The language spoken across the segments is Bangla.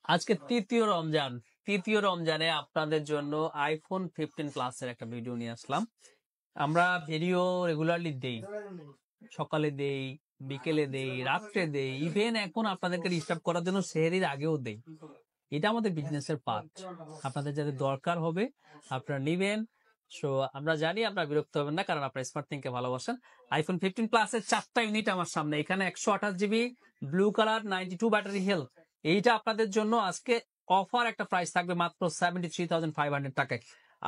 আজকে তৃতীয় রমজানে আপনাদের জন্য আইফোন 15 প্লাস এর একটা ভিডিও নিয়ে আসলাম। আমরা ভিডিও রেগুলারলি দেই, সকালে দেই, বিকেলে দেই, রাত্রে দেই, ইভেন এখন আপনাদেরকে ডিস্টার্ব করার জন্য সেহরির আগেও দেই। এটা আমাদের বিজনেসের পার্ট। আপনাদের যাদের দরকার হবে আপনারা নিবেন। সো আমরা জানি আপনারা বিরক্ত হবেন না, কারণ আপনারা স্মার্ট থিংকে ভালোবাসেন। আইফোন 15 প্লাসের 4টা ইউনিট আমার সামনে। এখানে 128 GB blue colour 92 battery health. এইটা আপনাদের জন্য আজকে অফার একটা প্রাইস থাকবে মাত্র 73,500 টাকায়।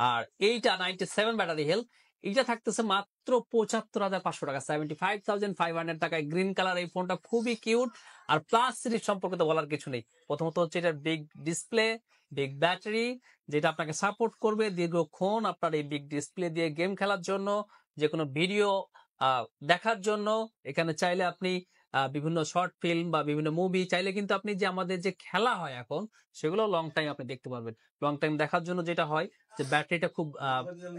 আর এইটা 97 ব্যাটারি হেলথ, এইটা থাকতেছে মাত্র 75,500 টাকা, 75,500 টাকায়। গ্রিন কালার এই ফোনটা খুবই কিউট। আর প্লাস সিরিজ সম্পর্কে তো বলার কিছু নেই। প্রথমত হচ্ছে এটার বিগ ডিসপ্লে, বিগ ব্যাটারি, যেটা আপনাকে সাপোর্ট করবে দীর্ঘক্ষণ আপনার এই বিগ ডিসপ্লে দিয়ে গেম খেলার জন্য, যে কোনো ভিডিও দেখার জন্য। এখানে চাইলে আপনি বিভিন্ন শর্ট ফিল্ম বা বিভিন্ন মুভি চাইলে কিন্তু আপনি যে আমাদের যে খেলা হয় এখন সেগুলো লং টাইম আপনি দেখতে পারবেন। লং টাইম দেখার জন্য যেটা হয় যে ব্যাটারিটা খুব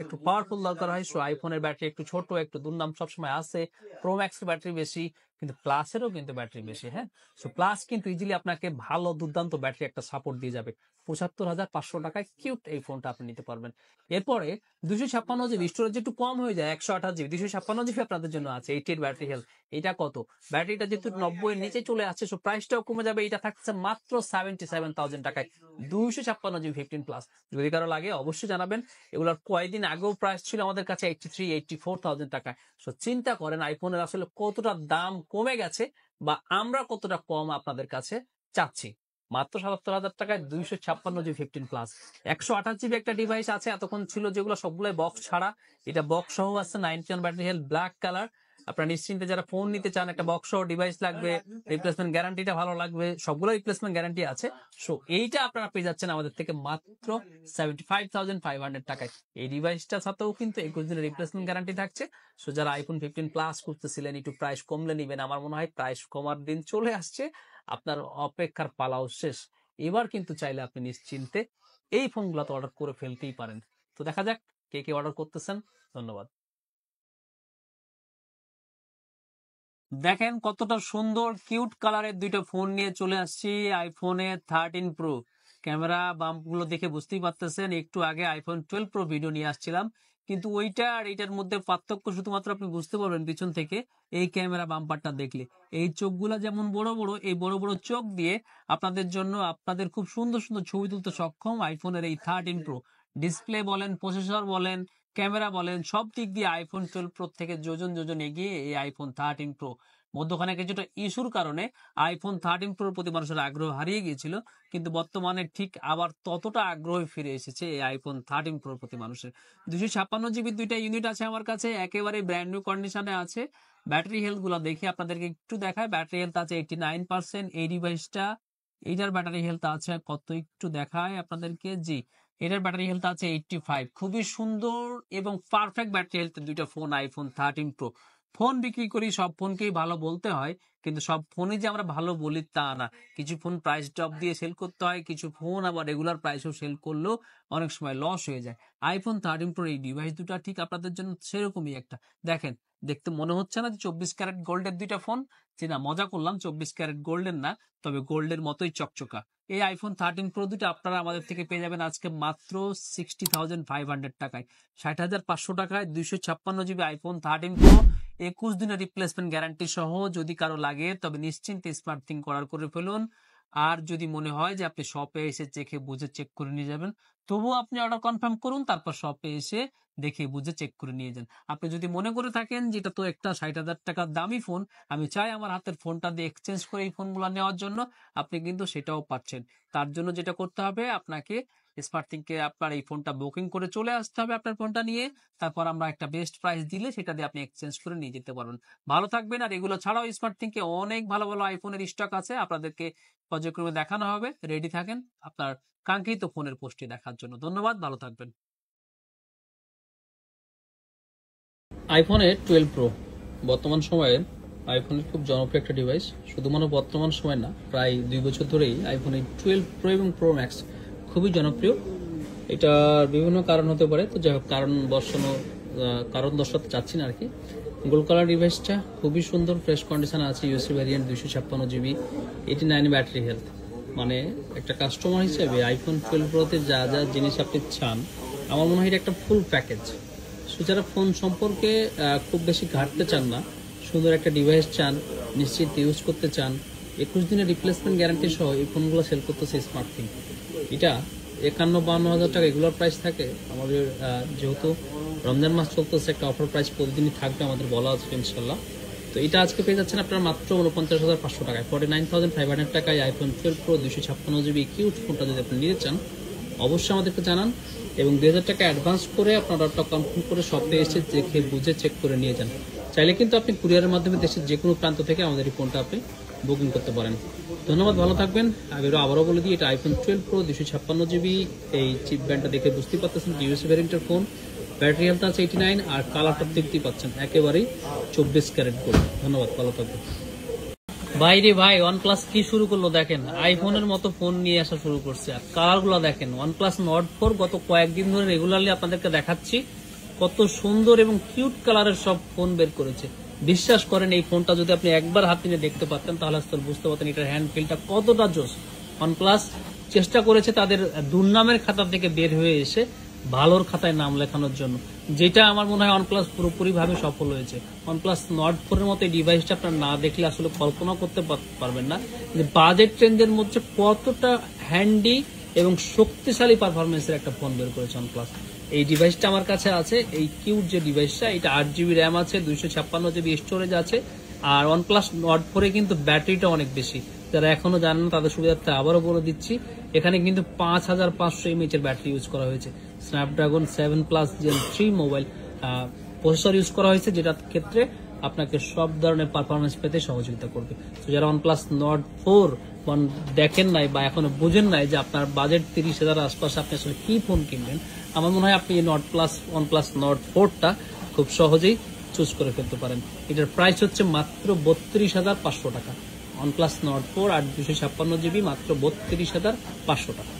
একটু পাওয়ারফুল দরকার হয়। সো আইফোনের ব্যাটারি একটু ছোট, একটু দুর্দাম সবসময় আছে। প্রো ম্যাক্সের ব্যাটারি বেশি, কিন্তু প্লাসেরও কিন্তু ব্যাটারি বেশি। হ্যাঁ, সো প্লাস কিন্তু ইজিলি আপনাকে ভালো দুর্দান্ত ব্যাটারি একটা সাপোর্ট দিয়ে যাবে। 75,500 টাকায় কিউট এই ফোনটা আপনি নিতে পারবেন। এরপরে 256 জিবি স্টোরেজ একটু কম হয়ে যায়, 128 জিবি, 256 জিবি আপনাদের জন্য আছে। 80 ব্যাটারি হেলথ। এটা কত? ব্যাটারিটা যেহেতু 90 এর নিচে চলে আসছে, সো প্রাইসটাও কমে যাবে। এটা থাকছে মাত্র 77,000 টাকায়, 256 জিবি 15 প্লাস। যদি কারো লাগে অবশ্যই জানাবেন। এগুলোর কয়েকদিন আগেও প্রাইস ছিল আমাদের কাছে 84,000 টাকায়। সো চিন্তা করেন আইফোনের আসলে কতটা দাম কমে গেছে, বা আমরা কতটা কম আপনাদের কাছে চাচ্ছি। মাত্র 77,000 টাকায় 256 জিবি 15 প্লাস। 128 জিবি একটা ডিভাইস আছে, এতক্ষণ ছিল যেগুলো সবগুলো বক্স ছাড়া। এটা বক্স সহ আছে, 91 ব্যাটারি হেলথ, ব্ল্যাক কালার। আপনারা নিশ্চিন্তে যারা ফোন নিতে চান, একটা বক্স সহ ডিভাইস লাগবে, রিপ্লেসমেন্ট গ্যারান্টিটা ভালো লাগবে, সবগুলো রিপ্লেসমেন্ট গ্যারান্টি আছে। সো এইটা আপনারা পেয়ে যাচ্ছেন আমাদের থেকে মাত্র 75,500 টাকায়। এই ডিভাইসটা সাথেও কিন্তু 21 দিনের রিপ্লেসমেন্ট গ্যারান্টি থাকছে। সো যারা আইফোন 15 প্লাস করতেছিলেন একটু প্রাইস কমলে নিবেন, আমার মনে হয় প্রাইস কমার দিন চলে আসছে। আপনার অপেক্ষার পালাও শেষ। এবার কিন্তু চাইলে আপনি নিশ্চিন্তে এই ফোনগুলো তো অর্ডার করে ফেলতেই পারেন। তো দেখা যাক কে কে অর্ডার করতেছেন। ধন্যবাদ। দেখেন কতটা সুন্দর কিউট কালারের দুইটা ফোন নিয়ে চলে আসছি। আইফোনের 13 প্রো। ক্যামেরা বাম্প গুলো দেখে বুঝতেই পারতেছেন, একটু আগে আইফোন 12 প্রো ভিডিও নিয়ে আসছিলাম, কিন্তু ওইটা আর এইটার মধ্যে পার্থক্য শুধুমাত্র আপনি বুঝতে পারবেন পিছন থেকে এই ক্যামেরা বাম্পারটা দেখলে। এই চোখগুলা যেমন বড় বড়, এই বড় বড় চোখ দিয়ে আপনাদের জন্য আপনাদের খুব সুন্দর সুন্দর ছবি তুলতে সক্ষম আইফোনের এই 13 প্রো। ডিসপ্লে বলেন, প্রসেসর বলেন, ক্যামেরা বলেন, সব দিক দিয়ে আইফোন 12 প্রো থেকে যোজন যোজন এগিয়ে এই আইফোন 13 প্রো। মধ্যখানে কিছুটা ইস্যুর কারণে আইফোন 13 প্রোর প্রতি মানুষের আগ্রহ হারিয়ে গিয়েছিল, কিন্তু বর্তমানে ঠিক আবার ততটা আগ্রহ ফিরে এসেছে এই আইফোন 13 প্রোর প্রতি মানুষের। 256 জিবি দুইটা ইউনিট আছে আমার কাছে, একেবারে ব্র্যান্ড নিউ কন্ডিশনে আছে। ব্যাটারি হেলথ গুলো দেখে আপনাদেরকে একটু দেখায়। ব্যাটারি হেলথ আছে 89%। এই ডিভাইসটা, এইটার ব্যাটারি হেলথ আছে কত একটু দেখায় আপনাদেরকে। জি, এটার ব্যাটারি হেলথ আছে 85। খুবই সুন্দর এবং পারফেক্ট ব্যাটারি হেলথ দুইটা ফোন আইফোন 13 প্রো। ফোন বিক্রি করি, সব ফোনকেই ভালো বলতে হয়, কিন্তু সব ফোনই যে আমরা ভালো বলি তা না। কিছু ফোন প্রাইস ড্রপ দিয়ে সেল করতে হয়, কিছু ফোন আবার রেগুলার প্রাইসেও সেল করলেও অনেক সময় লস হয়ে যায়। আইফোন 13 প্রো এই ডিভাইস দুটা ঠিক আপনাদের জন্য সেরকমই একটা। দেখেন, দেখতে মনে হচ্ছে না যে 24 ক্যারেট গোল্ডের দুইটা ফোন? যে না, মজা করলাম, 24 ক্যারেট গোল্ডের না, তবে গোল্ডের মতোই চকচকা। এই আইফোন 13 প্রো দুটো আপনারা আমাদের থেকে পেয়ে যাবেন আজকে মাত্র 60,500 টাকায়। 60,500 টাকায় 256 জিবি আইফোন 13 প্রো, 21 দিনের রিপ্লেসমেন্ট গ্যারান্টি সহ। যদি কারো লাগে তবে নিশ্চিন্তে স্মার্ট থিং অর্ডার করে ফেলুন। আর যদি মনে হয় যে আপনি শপে এসে দেখে বুঝে চেক করে নিয়ে যাবেন, তবুও আপনি অর্ডার কনফার্ম করুন, তারপর শপে এসে দেখে বুঝে চেক করে নিয়ে যান। আপনি যদি মনে করে থাকেন যেটা তো একটা 60,000 টাকার দামি ফোন, আমি চাই আমার হাতের ফোনটা দিয়ে এক্সচেঞ্জ করে এই ফোনগুলো নেওয়ার জন্য, আপনি কিন্তু সেটাও পাচ্ছেন। তার জন্য যেটা করতে হবে, আপনাকে স্মার্ট থিংকে আপনার এই ফোনটা বুকিং করে চলে আসতে হবে আপনার ফোনটা নিয়ে। তারপর আমরা একটা বেস্ট প্রাইস দিলে সেটা দিয়ে আপনি এক্সচেঞ্জ করে নিয়ে যেতে পারবেন। ভালো থাকবেন। আর এগুলো ছাড়াও স্মার্ট থিংকে অনেক ভালো ভালো আইফোনের স্টক আছে, আপনাদেরকে পর্যায়ক্রমে দেখানো হবে। রেডি থাকেন আপনার কাঙ্ক্ষিত ফোনের পোস্টটি দেখার জন্য। ধন্যবাদ, ভালো থাকবেন। আইফোনের 12 প্রো বর্তমান সময়ে আইফোনের খুব জনপ্রিয় একটা ডিভাইস। শুধুমাত্র বর্তমান সময় না, প্রায় 2 বছর ধরেই আইফোনের 12 প্রো এবং প্রো ম্যাক্স খুবই জনপ্রিয়। এটার বিভিন্ন কারণ হতে পারে, তো যাই হোক কারণ দর্শাতে চাচ্ছি না আর কি। গোল্ড কালার ডিভাইসটা খুবই সুন্দর, ফ্রেশ কন্ডিশন আছে। USB variant, 256 GB, 89 battery health. মানে একটা কাস্টমার হিসেবে আইফোন 12 প্রোতে যা যা জিনিস আপনি চান, আমার মনে হয় এটা একটা ফুল প্যাকেজ। সো যারা ফোন সম্পর্কে খুব বেশি ঘাটতে চান না, সুন্দর একটা ডিভাইস চান, নিশ্চিত ইউজ করতে চান, 21 দিনের রিপ্লেসমেন্ট গ্যারান্টি সহ এই ফোনগুলো সেল করতেছে স্মার্টফোন। এটা 51-52 হাজার টাকা রেগুলার প্রাইস থাকে। আমাদের যেহেতু রমজান মাস চলতেছে, একটা অফার প্রাইস প্রতিদিনই থাকবে আমাদের বলা আছে ইনশাল্লাহ। তো এটা আজকে পেয়ে যাচ্ছেন আপনারা মাত্র 49,500 টাকায়, 49,500 টাকায় আইফোন 12 প্রো 256 জিবি কিউট ফোনটা যদি আপনি নিতে চান অবশ্যই আমাদেরকে জানান, এবং 2,000 টাকা অ্যাডভান্স করে আপনার অর্ডারটা কনফার্ম করে শপে এসে দেখে বুঝে চেক করে নিয়ে যান। চাইলে কিন্তু আপনি কুরিয়ারের মাধ্যমে দেশের যে কোনো প্রান্ত থেকে আমাদের এই ফোনটা আপনি বুকিং করতে পারেন। ধন্যবাদ, ভালো থাকবেন। আমি আবারও বলে দিই, এটা আইফোন 12 প্রো 256 জিবি। এই চিপ ব্যান্ডটা দেখে বুঝতে পারতেছেন ইউএসএ ভ্যারিয়েন্টের ফোন। ব্যাটারি হেলথ আছে 89, আর কালারটা দেখতেই পাচ্ছেন একেবারেই 24 ক্যারেট গোল্ড। ধন্যবাদ, ভালো থাকবেন। ভাই রে ভাই, OnePlus কি শুরু করলো দেখেন, আইফোনের মতো ফোন নিয়ে আসা শুরু করছে। আর কালার গুলা দেখেন, OnePlus Nord 4 গত কয়েকদিন ধরে রেগুলারলি আপনাদেরকে দেখাচ্ছি, কত সুন্দর এবং কিউট কালারের সব ফোন বের করেছে। বিশ্বাস করেন, এই ফোনটা যদি আপনি একবার হাতে নিয়ে দেখতে পারতেন তাহলে বুঝতে পারতেন এটার হ্যান্ড ফিলটা কতটা জোস। OnePlus চেষ্টা করেছে তাদের দুর্নামের খাতা থেকে বের হয়ে এসে ভালোর খাতায় নাম লেখানোর জন্য, যেটা আমার মনে হয় OnePlus পুরোপুরি ভাবে সফল হয়েছে। OnePlus Nord 4 এর মতো এই ডিভাইসটা আপনার না দেখলে আসলে কল্পনা করতে পারবেন না যে বাজেট রেঞ্জের মধ্যে কতটা হ্যান্ডি এবং শক্তিশালী পারফরমেন্সের একটা ফোন বের করেছে OnePlus। এই ডিভাইসটা আমার কাছে আছে, এই কিউট যে ডিভাইসটা, এটা 8 জিবি র্যাম আছে, 256 জিবি স্টোরেজ আছে। আর OnePlus Nord 4 এ কিন্তু ব্যাটারিটা অনেক বেশি। যারা এখনো জানেন না তাদের সুবিধার্থে আবারও বলে দিচ্ছি, এখানে কিন্তু 5500 mAh এর ব্যাটারি ইউজ করা হয়েছে। Snapdragon 7+ Gen 3 mobile processor use করা হয়েছে, যেটার ক্ষেত্রে আপনাকে সব ধরনের পারফরমেন্স পেতে সহযোগিতা করবে। তো যারা OnePlus Nord 4 দেখেন নাই বা এখনো বুঝেন নাই যে আপনার বাজেট 30,000 আশপাশে আপনি আসলে কি ফোন কিনবেন, আমার মনে হয় আপনি এই OnePlus Nord 4টা খুব সহজেই চুজ করে ফেলতে পারেন। এটার প্রাইস হচ্ছে মাত্র 32,500 টাকা। OnePlus Nord 4 আর 256 জিবি মাত্র 32,500 টাকা।